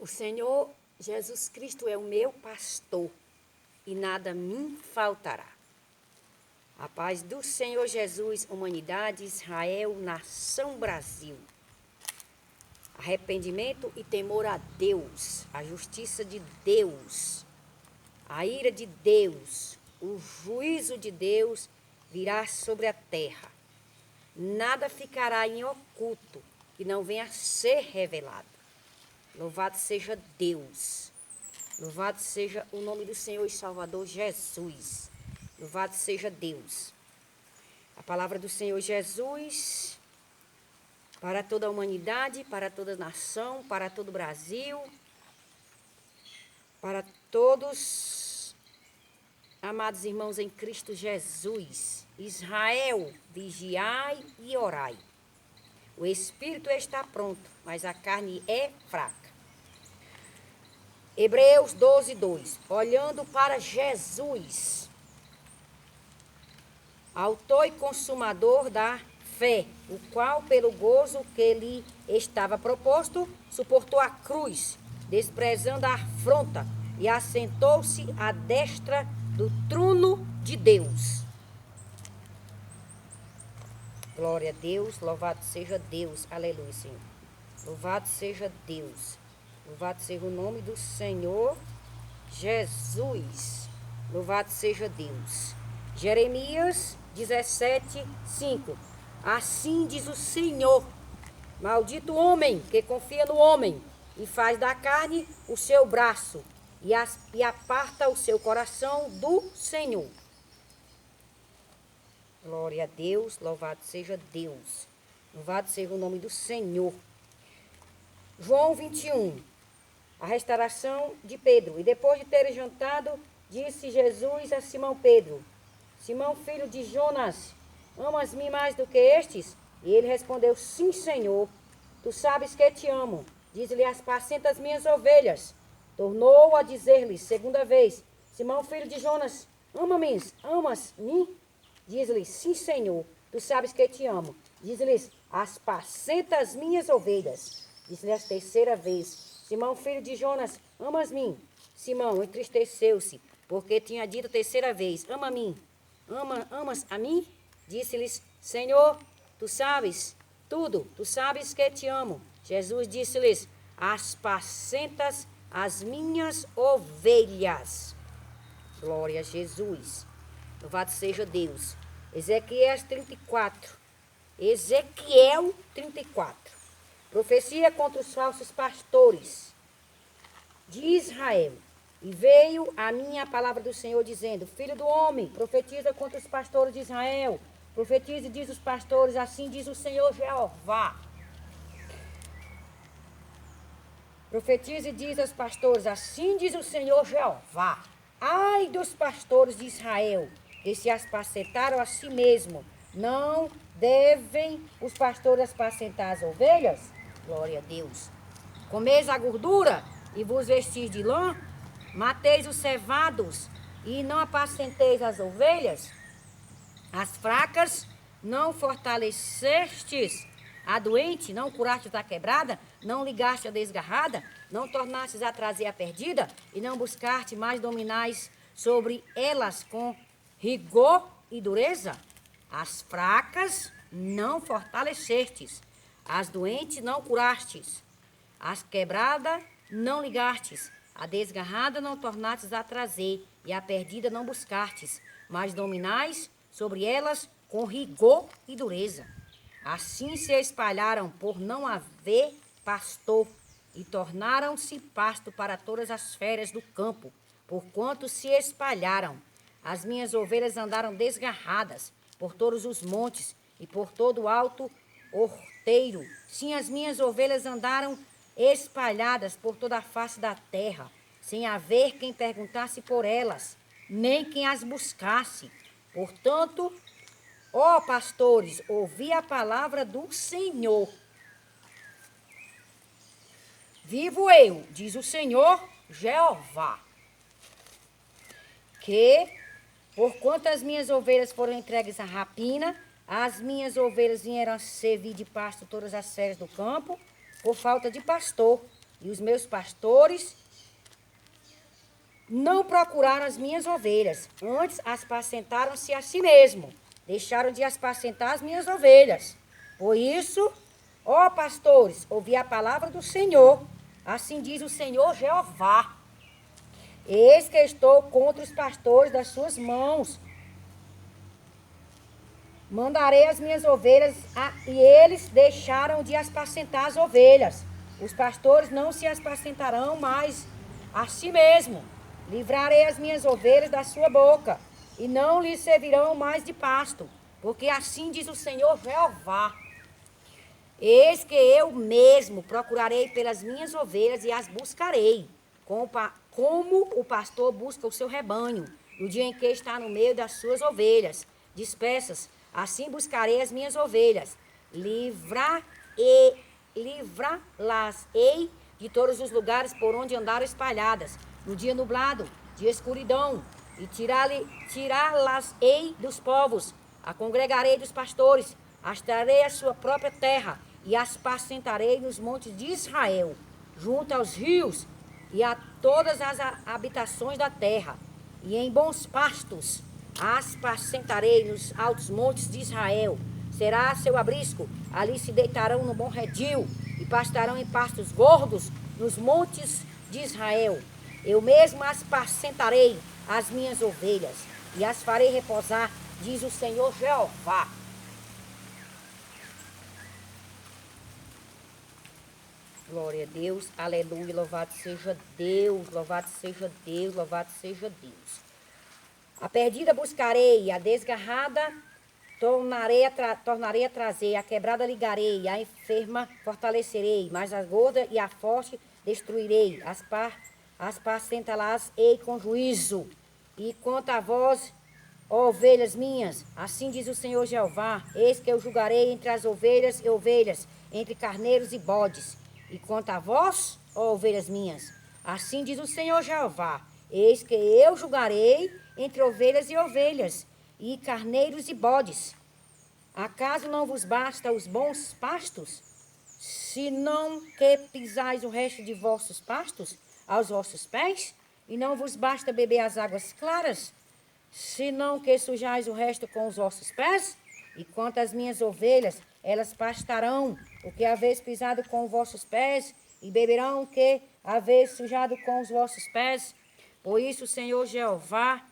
Senhor Jesus Cristo é o meu pastor e nada me faltará. A paz do Senhor Jesus, humanidade, Israel, nação Brasil. Arrependimento e temor a Deus, a justiça de Deus, a ira de Deus, o juízo de Deus virá sobre a terra. Nada ficará em oculto que não venha a ser revelado. Louvado seja Deus. Louvado seja o nome do Senhor e Salvador Jesus. Louvado seja Deus. A palavra do Senhor Jesus para toda a humanidade, para toda a nação, para todo o Brasil, para todos, amados irmãos em Cristo Jesus. Israel, vigiai e orai. O espírito está pronto, mas a carne é fraca. Hebreus 12, 2. Olhando para Jesus, autor e consumador da fé, o qual, pelo gozo que lhe estava proposto, suportou a cruz, desprezando a afronta, e assentou-se à destra do trono de Deus. Glória a Deus, louvado seja Deus, aleluia, Senhor. Louvado seja Deus, louvado seja o nome do Senhor Jesus, louvado seja Deus. Jeremias 17, 5. Assim diz o Senhor: maldito o homem que confia no homem e faz da carne o seu braço e aparta o seu coração do Senhor. Glória a Deus, louvado seja Deus. Louvado seja o nome do Senhor. João 21. A restauração de Pedro. E depois de terem jantado, disse Jesus a Simão Pedro: Simão, filho de Jonas, amas-me mais do que estes? E ele respondeu: sim, Senhor, tu sabes que te amo. Diz-lhe: apacenta as minhas ovelhas. Tornou a dizer-lhe segunda vez: Simão, filho de Jonas, amas-me? Diz-lhe: sim, Senhor, tu sabes que te amo. Diz-lhes: apacenta as minhas ovelhas. Diz-lhe a terceira vez: Simão, filho de Jonas, amas-me? Simão entristeceu-se, porque tinha dito a terceira vez: ama-me. Amas a mim? Disse-lhes: Senhor, tu sabes tudo, tu sabes que te amo. Jesus disse-lhes: apacentas as minhas ovelhas. Glória a Jesus. Louvado seja Deus. Ezequiel 34. Ezequiel 34. Profecia contra os falsos pastores de Israel. E veio a mim a palavra do Senhor, dizendo: filho do homem, profetiza contra os pastores de Israel. Profetiza e diz os pastores: assim diz o Senhor Jeová. Profetiza e diz aos pastores: assim diz o Senhor Jeová. Ai dos pastores de Israel, que se apacentaram a si mesmo. Não devem os pastores apacentar as ovelhas? Glória a Deus. Comeis a gordura e vos vestis de lã? Mateis os cevados e não apacenteis as ovelhas? As fracas não fortalecestes? A doente não curastes a quebrada? Não ligaste a desgarrada? Não tornastes a trazer a perdida? E não buscaste mais dominais sobre elas com rigor e dureza? As fracas não fortalecestes, as doentes não curastes, as quebradas não ligastes, a desgarrada não tornastes a trazer, e a perdida não buscastes, mas dominais sobre elas com rigor e dureza. Assim se espalharam por não haver pastor, e tornaram-se pasto para todas as feras do campo, porquanto se espalharam. As minhas ovelhas andaram desgarradas por todos os montes e por todo o alto horteiro. Sim, as minhas ovelhas andaram espalhadas por toda a face da terra, sem haver quem perguntasse por elas, nem quem as buscasse. Portanto, ó pastores, ouvi a palavra do Senhor. Vivo eu, diz o Senhor Jeová, que, porquanto as minhas ovelhas foram entregues à rapina, as minhas ovelhas vieram a servir de pasto todas as feras do campo, por falta de pastor. E os meus pastores não procuraram as minhas ovelhas, antes apacentaram-se a si mesmo. Deixaram de apacentar as minhas ovelhas. Por isso, ó pastores, ouvi a palavra do Senhor. Assim diz o Senhor Jeová. Eis que estou contra os pastores das suas mãos. Mandarei as minhas ovelhas e eles deixaram de apacentar as ovelhas. Os pastores não se apacentarão mais a si mesmo. Livrarei as minhas ovelhas da sua boca e não lhes servirão mais de pasto, porque assim diz o Senhor Jeová. Eis que eu mesmo procurarei pelas minhas ovelhas e as buscarei, como o pastor busca o seu rebanho, no dia em que está no meio das suas ovelhas dispersas. Assim buscarei as minhas ovelhas, livrá-las-ei de todos os lugares por onde andaram espalhadas, no dia nublado, de escuridão, e tirá-las-ei dos povos, a congregarei dos pastores, as trarei à sua própria terra, e as pacentarei nos montes de Israel, junto aos rios e a todas as habitações da terra, e em bons pastos as pacentarei nos altos montes de Israel. Será seu abrisco, ali se deitarão no bom redil, e pastarão em pastos gordos nos montes de Israel. Eu mesmo as pacentarei, as minhas ovelhas, e as farei repousar, diz o Senhor Jeová. Glória a Deus, aleluia, louvado seja Deus, louvado seja Deus, louvado seja Deus. A perdida buscarei, a desgarrada tornarei a trazer, a quebrada ligarei, a enferma fortalecerei, mas a gorda e a forte destruirei, as pacentá-las-ei com juízo. E quanto a vós, ó ovelhas minhas, assim diz o Senhor Jeová, eis que eu julgarei entre as ovelhas e ovelhas, entre carneiros e bodes. E quanto a vós, ó ovelhas minhas, assim diz o Senhor Jeová, eis que eu julgarei entre ovelhas e ovelhas, e carneiros e bodes. Acaso não vos basta os bons pastos? Se não que pisais o resto de vossos pastos aos vossos pés? E não vos basta beber as águas claras? Se não que sujais o resto com os vossos pés? E quanto às minhas ovelhas, elas pastarão o que haveis pisado com os vossos pés, e beberão o que haveis sujado com os vossos pés. Por isso o Senhor Jeová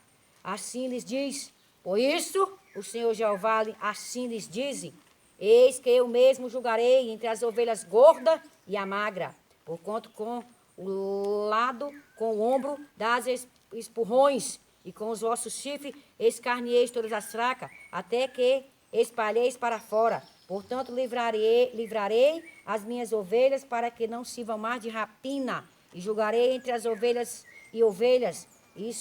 assim lhes diz. Por isso o Senhor Jeová assim lhes diz: eis que eu mesmo julgarei entre as ovelhas gorda e a magra, porquanto com o lado, com o ombro das espurrões, e com os vossos chifres escarnieis todas as fracas, até que espalheis para fora. Portanto, livrarei as minhas ovelhas para que não sirvam mais de rapina, e julgarei entre as ovelhas, e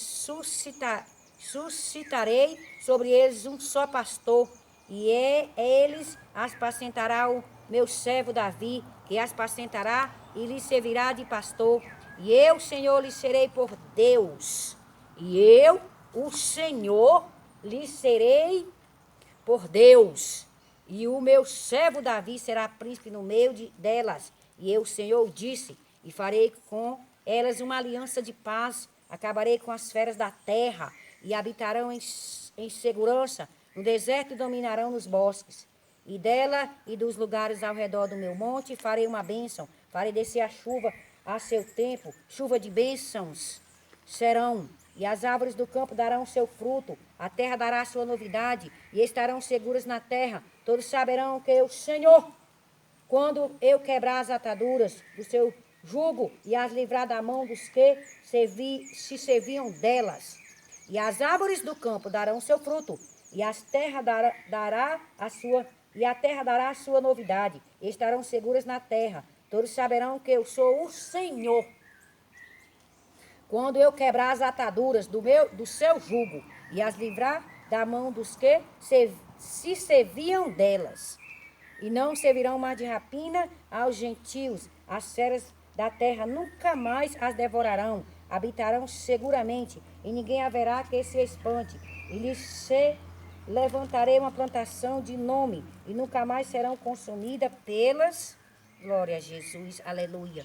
suscitarei sobre eles um só pastor, e eles as pacentará o meu servo Davi, que as pacentará e lhes servirá de pastor. E eu, Senhor, lhes serei por Deus. E eu, o Senhor, lhes serei por Deus. E o meu servo Davi será príncipe no meio delas. E eu, o Senhor, disse, e farei com elas uma aliança de paz. Acabarei com as feras da terra, e habitarão em segurança no deserto e dominarão nos bosques. E dela e dos lugares ao redor do meu monte farei uma bênção. Farei descer a chuva a seu tempo, chuva de bênçãos serão. E as árvores do campo darão seu fruto, a terra dará sua novidade, e estarão seguras na terra. Todos saberão que o Senhor, quando eu quebrar as ataduras do seu jugo e as livrar da mão dos que se serviam delas. E as árvores do campo darão seu fruto, e a terra dará a sua novidade, e estarão seguras na terra. Todos saberão que eu sou o Senhor, quando eu quebrar as ataduras do seu jugo e as livrar da mão dos que se serviam delas. E não servirão mais de rapina aos gentios. As feras da terra nunca mais as devorarão. Habitarão seguramente, e ninguém haverá que se espante. E lhes levantarei uma plantação de nome, e nunca mais serão consumidas pelas... Glória a Jesus, aleluia.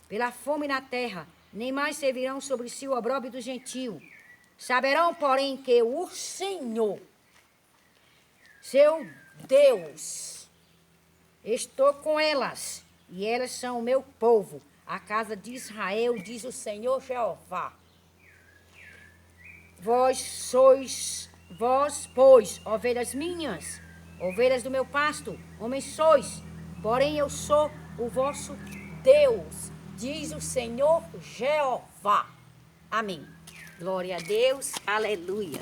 pela fome na terra, nem mais servirão sobre si o opróbrio do gentio. Saberão, porém, que o Senhor, seu Deus, estou com elas, e elas são o meu povo, a casa de Israel, diz o Senhor Jeová. Vós, pois, ovelhas minhas, ovelhas do meu pasto, homens sois, porém eu sou o vosso Deus, diz o Senhor Jeová. Amém. Glória a Deus, aleluia.